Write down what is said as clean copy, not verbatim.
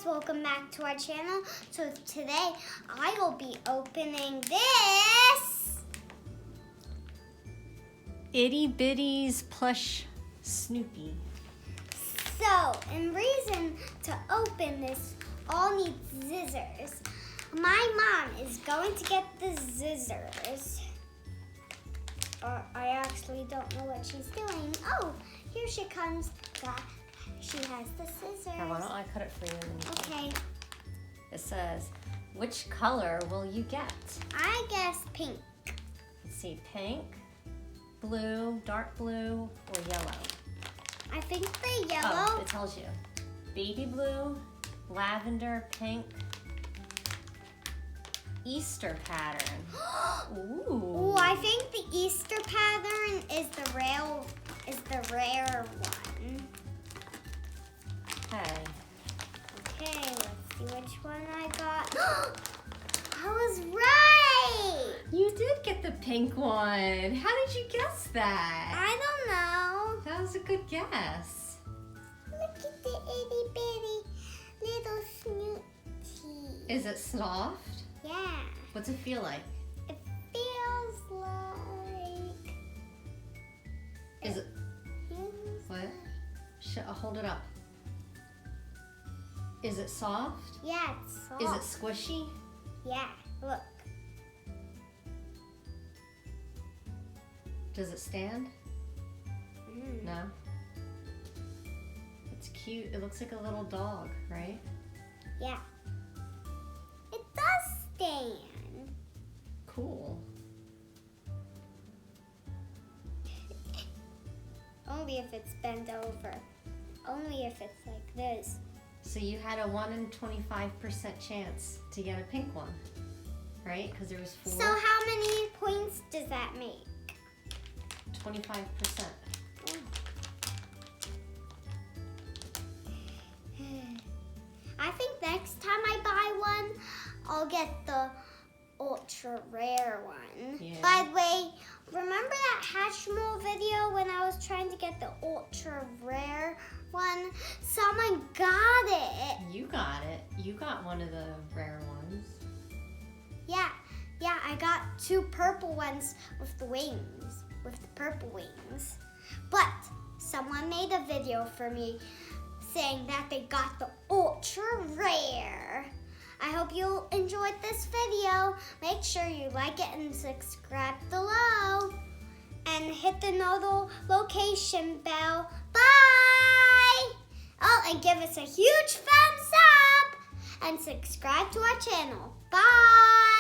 welcome back to our channel. So today I will be opening this Itty Bitty's plush Snoopy. So, in reason to open this, all need scissors. My mom is going to get the scissors. I actually don't know what she's doing. Oh, here she comes. She has the scissors. Here, why don't I cut it for you? Okay. It says, which color will you get? I guess pink. Let's see, pink, blue, dark blue, or yellow. I think the yellow. Oh, it tells you. Baby blue, lavender, pink, Easter pattern. Ooh. Ooh, I think the Easter pattern is the rare one. Okay. Okay, let's see which one I got. I was right! You did get the pink one. How did you guess that? I don't know. That was a good guess. Look at the itty bitty little snooty. Is it soft? Yeah. What's it feel like? It feels like... Is it... What? Hold it up. Is it soft? Yeah, it's soft. Is it squishy? Yeah, look. Does it stand? Mm. No? It's cute. It looks like a little dog, right? Yeah. It does stand. Cool. Only if it's bent over. Only if it's like this. So you had a 1 in 25% chance to get a pink one, right? Because there was 4. So how many points does that make? 25%. I think next time I buy one, I'll get the ultra rare one. Yeah. By the way, remember that Hatchimal video when I was trying to get the ultra rare one? Someone got it. You got it. You got one of the rare ones. Yeah, I got 2 purple ones with the wings, with the purple wings. But someone made a video for me saying that they got the ultra rare. I hope you enjoyed this video. Make sure you like it and subscribe below. And hit the notification bell. Bye! Oh, and give us a huge thumbs up. And subscribe to our channel. Bye!